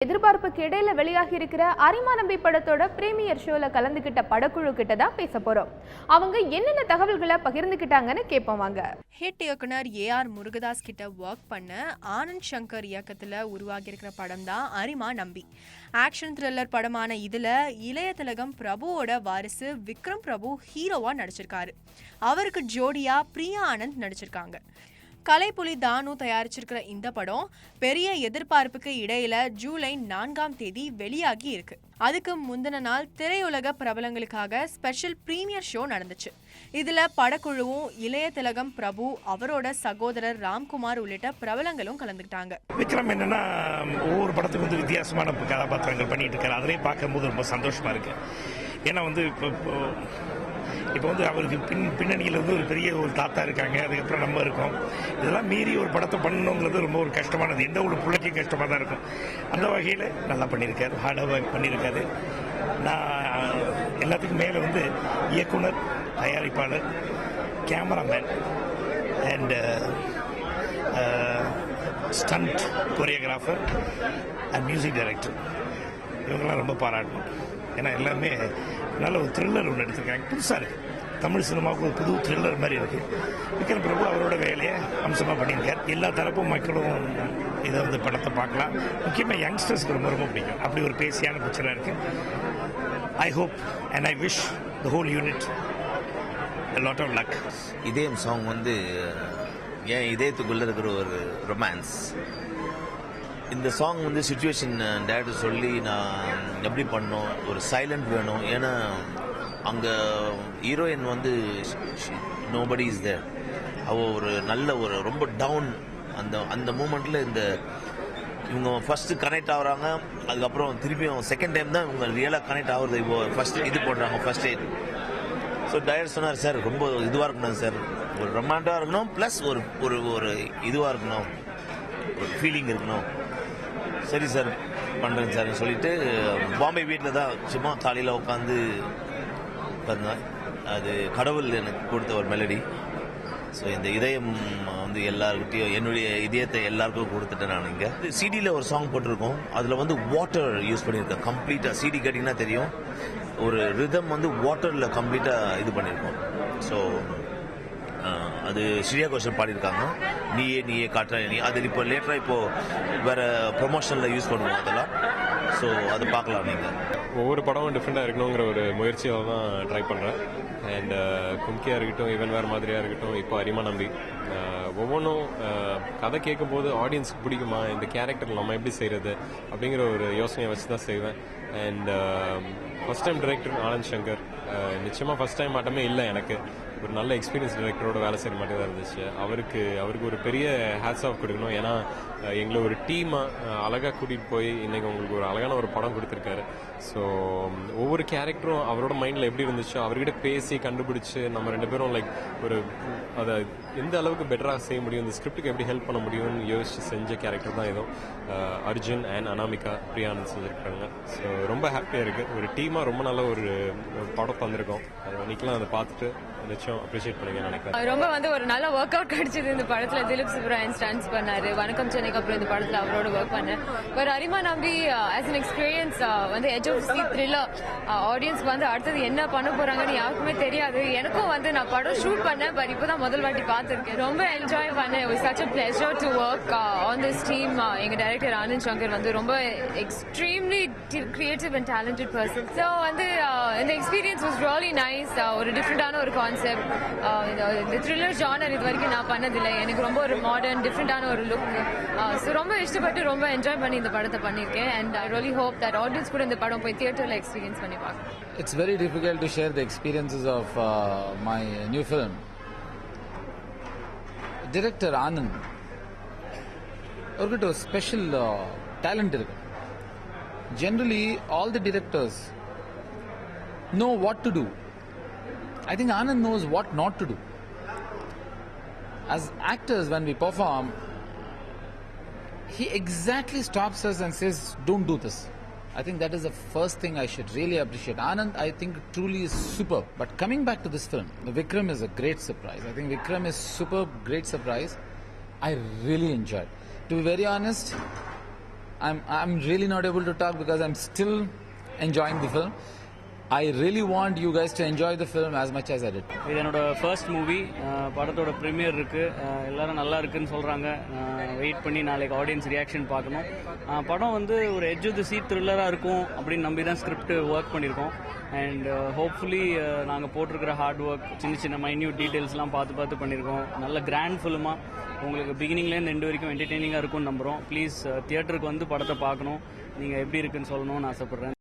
எதிர்பார்ப்புக்கு இடையில வெளியாகி இருக்கிற அரிமா நம்பி படத்தோட பிரீமியர் ஷோல கலந்துகிட்ட படக்குழு கிட்ட தான் பேச போறோம். அவங்க என்னென்ன தகவல்களை பகிர்ந்துகிட்டாங்கன்னு கேட்போம் வாங்க. ஹிட் இயக்குனர் ஏஆர் முருகதாஸ் கிட்ட ஒர்க் பண்ண ஆனந்த் சங்கர் இயக்கத்துல உருவாகி இருக்கிற படம் தான் அரிமா நம்பி. ஆக்ஷன் த்ரில்லர் படமான இதுல இளைய திலகம் பிரபுவோட வாரிசு விக்ரம் பிரபு ஹீரோவா நடிச்சிருக்காரு. அவருக்கு ஜோடியா பிரியா ஆனந்த் நடிச்சிருக்காங்க. கலைப்புலி தானு தயாரிச்சிருக்கிற இந்த படம் பெரிய எதிர்பார்ப்புக்கு இடையில ஜூலை 4ஆம் தேதி வெளியாகி இருக்கு. அதுக்கு முந்தின நாள் திரையுலக பிரபலங்களுக்காக ஸ்பெஷல் பிரீமியர் ஷோ நடந்துச்சு. இதுல படக்குழுவும் இளைய திலகம் பிரபு, அவரோட சகோதரர் ராம்குமார் உள்ளிட்ட பிரபலங்களும் கலந்துக்கிட்டாங்க. விக்ரம் என்னன்னா ஒவ்வொரு படத்துக்கு வந்து வித்தியாசமான கதாபாத்திரங்கள் பண்ணிட்டு இருக்காரு. அதே பார்க்கும்போது ரொம்ப சந்தோஷமா இருக்கு. ஏன்னா வந்து இப்போ வந்து அவருக்கு பின்னணியில் வந்து ஒரு பெரிய ஒரு தாத்தா இருக்காங்க, அதுக்கப்புறம் நம்ம இருக்கோம். இதெல்லாம் மீறி ஒரு படத்தை பண்ணணுங்கிறது ரொம்ப ஒரு கஷ்டமானது. எந்த ஒரு பிள்ளைக்கும் கஷ்டமாக தான் இருக்கும். அந்த வகையில் நல்லா பண்ணியிருக்காரு, ஹார்டாக ஒர்க் பண்ணியிருக்காரு. நான் எல்லாத்துக்கும் மேலே வந்து இயக்குனர், தயாரிப்பாளர், cameraman and stunt choreographer and music director இவங்கெல்லாம் ரொம்ப பாராட்டணும். ஏன்னா எல்லாமே நல்ல ஒரு த்ரில்லர் ஒன்று எடுத்திருக்காங்க. புதுசாக இருக்குது, தமிழ் சினிமாவுக்கு ஒரு புது த்ரில்லர் மாதிரி இருக்குது. விக்ரம் பிரபு அவரோட வேலையை அம்சமாக பண்ணியிருக்கார். எல்லா தரப்பும் மக்களும் இதை வந்து படத்தை பார்க்கலாம். முக்கியமாக யங்ஸ்டர்ஸ்க்கு ரொம்ப ரொம்ப பிடிக்கும். அப்படி ஒரு பேசியான பிக்சராக இருக்குது. I hope and I wish the whole unit a lot of luck. இதயம் சாங் வந்து என் இதயத்துக்குள்ளே இருக்கிற ஒரு ரொமான்ஸ். இந்த சாங் வந்து சுச்சுவேஷன் டேரக்டர் சொல்லி நான் எப்படி பண்ணோம், ஒரு சைலண்ட் வேணும். ஏன்னா அங்கே ஹீரோயின் வந்து நோபடி இஸ் தேர். அவள் ஒரு நல்ல ஒரு ரொம்ப டவுன். அந்த மூமெண்ட்டில் இவங்க ஃபஸ்ட்டு கனெக்ட் ஆகுறாங்க. அதுக்கப்புறம் திருப்பியும் செகண்ட் டைம் தான் இவங்க ரியலாக கனெக்ட் ஆகுறது. இப்போ ஃபஸ்ட்டு இது போடுறாங்க, ஃபர்ஸ்ட் எய்ட். ஸோ டைரக்டர் சொன்னார், சார் ரொம்ப இதுவாக இருக்கணும் சார், ஒரு ரொமான்டாக இருக்கணும், ப்ளஸ் ஒரு இதுவாக இருக்கணும், ஒரு ஃபீலிங் இருக்கணும். சரி சார் பண்ணுறேன் சார் சொல்லிட்டு பாம்பே வீட்டில் தான் சும்மா காலையில் உட்காந்து பண்ணேன். அது கடவுள் எனக்கு கொடுத்த ஒரு மெலடி. ஸோ இந்த இதயம் வந்து எல்லாருக்கிட்டையும் என்னுடைய இதயத்தை எல்லாருக்கும் கொடுத்துட்டேன். நான் இங்கே சிடியில் ஒரு சாங் போட்டிருக்கோம். அதில் வந்து வாட்டர் யூஸ் பண்ணியிருக்கேன் கம்ப்ளீட்டாக. சிடி கேட்டிங்கன்னா தெரியும், ஒரு ரிதம் வந்து வாட்டரில் கம்ப்ளீட்டாக இது பண்ணியிருக்கோம். ஸோ அது ஸ்ரீயா கோஷன் பாடியிருக்காங்க, நீயே காட்டுற நீ. அது இப்போ லேட்டராக இப்போது வேறு ப்ரொமோஷனில் யூஸ் பண்ணுவோம் அதெல்லாம். ஸோ அது பார்க்கலாம். நீங்கள் ஒவ்வொரு படமும் டிஃப்ரெண்ட்டாக இருக்கணுங்கிற ஒரு முயற்சியாக தான் ட்ரை பண்ணுறேன். அண்ட் கும்கியாக இருக்கட்டும், ஈவன் வேறு மாதிரியாக இருக்கட்டும், இப்போ அரிமா நம்பி ஒவ்வொன்றும் கதை கேட்கும்போது ஆடியன்ஸுக்கு பிடிக்குமா, இந்த கேரக்டர் நம்ம எப்படி செய்கிறது அப்படிங்கிற ஒரு யோசனையை வச்சு தான் செய்வேன். And first time director Anand Shankar. நிச்சயமாக ஃபஸ்ட் டைம் மட்டுமே இல்லை, எனக்கு ஒரு நல்ல எக்ஸ்பீரியன்ஸ் டைரக்டரோட வேலை செய்கிற மாதிரி தான் இருந்துச்சு. அவருக்கு ஒரு பெரிய ஹேட்ஸ் ஆஃப் கொடுக்கணும். ஏன்னா எங்களை ஒரு டீமாக அழகாக கூட்டிகிட்டு போய் இன்றைக்கி உங்களுக்கு ஒரு அழகான ஒரு படம் கொடுத்துருக்காரு. ஸோ ஒவ்வொரு கேரக்டரும் அவரோட மைண்டில் எப்படி இருந்துச்சோ அவர்கிட்ட பேசி கண்டுபிடிச்சி நம்ம ரெண்டு பேரும் அதை எந்த அளவுக்கு பெட்டராக செய்ய முடியும், இந்த ஸ்கிரிப்டுக்கு எப்படி ஹெல்ப் பண்ண முடியும்னு யோசிச்சு செஞ்ச கேரக்டர் தான் இதுவும். அர்ஜுன் அண்ட் அனாமிகா, பிரியானந்த் செஞ்சுருக்காங்க. ஸோ ரொம்ப ஹாப்பியாக இருக்குது. ஒரு டீமாக ரொம்ப நல்ல ஒரு படம் வந்திருக்கோம். அது அன்றைக்கெலாம் அதை பார்த்துட்டு நிச்சயம் அப்ரிஷியேட் பண்ணுங்க நினைக்கிறேன். ரொம்ப வந்து ஒரு நல்ல ஒர்க் அவுட் கிடைச்சது இந்த படத்துல. திலீப் சுப்ராயன் ஸ்டாண்ட்ஸ் பண்ணாரு. வணக்கம் சென்னைக்கு அப்புறம் இந்த படத்துல அவரோட ஒர்க் பண்ணேன். ஒரு அரிமா நம்பி ஆஸ் அன் எக்ஸ்பீரியன்ஸ் வந்து எட்ஜ் ஆஃப் தி த்ரில்லர். ஆடியன்ஸ்க்கு வந்து அடுத்தது என்ன பண்ண போறாங்கன்னு யாருக்குமே தெரியாது. எனக்கும் வந்து நான் படம் ஷூட் பண்ணேன், பட் இப்போதான் முதல் வாட்டி பார்த்துருக்கேன். ரொம்ப என்ஜாய் பண்ணேன். It was such a pleasure to work on this team. எங்க டைரக்டர் ஆனந்த் சங்கர் வந்து ரொம்ப extremely creative and talented person. So வந்து இந்த எக்ஸ்பீரியன்ஸ் வாஸ் ரியலி நைஸ். ஒரு டிஃப்ரெண்டான ஒரு கான்செப்ட். இந்த த்ரில்லர் ஜானர் இது வரைக்கும் நான் பண்ணதில்லை. எனக்கு ரொம்ப ஒரு மாடர்ன் டிஃப்ரெண்டான ஒரு லுக். ஸோ ரொம்ப இஷ்டப்பட்டு ரொம்ப என்ஜாய் பண்ணி இந்த படத்தை பண்ணியிருக்கேன். And I really hope that audience கூட இந்த படம் போய் தியேட்டரில் எக்ஸ்பீரியன்ஸ் பண்ணி பார்க்கணும். It's very difficult to share the experiences of my new film. Director Anand அவர்கிட்ட ஒரு ஸ்பெஷல் டேலண்ட் இருக்கு. Generally all the directors know what to do. I think Anand knows what not to do. As actors, when we perform, he exactly stops us and says, don't do this. I think that is the first thing I should really appreciate. Anand, I think, truly is superb. But coming back to this film, Vikram is a great surprise. I think Vikram is superb, great surprise. I really enjoyed. To be very honest, I'm really not able to talk because I'm still enjoying the film. I really want you guys to enjoy the film as much as I did. இது என்னோட first movie. படத்தோட premier இருக்கு. எல்லாரும் நல்லா இருக்குன்னு சொல்றாங்க. Wait பண்ணி நாளைக்கு ஆடியன்ஸ் ரியாக்ஷன் பார்க்கணும். படம் வந்து ஒரு எட்ஜ் ஆஃப் தி சீட் த்ரில்லராக இருக்கும் அப்படின்னு நம்பி தான் ஸ்கிரிப்ட் ஒர்க் பண்ணியிருக்கோம். அண்ட் ஹோப்ஃபுல்லி நாங்கள் போட்டிருக்கிற ஹார்ட் ஒர்க், சின்ன சின்ன மைன்யூட் டீட்டெயில்ஸ்லாம் பார்த்து பண்ணியிருக்கோம். நல்ல கிராண்ட் ஃபிலிமாக உங்களுக்கு பிகினிங்லேருந்து எண்டு வரைக்கும் என்டர்டெய்னிங்காக இருக்கும்னு நம்புகிறோம். ப்ளீஸ் தியேட்டருக்கு வந்து படத்தை பார்க்கணும். நீங்கள் எப்படி இருக்குன்னு சொல்லணும்னு ஆசைப்பட்றேன்.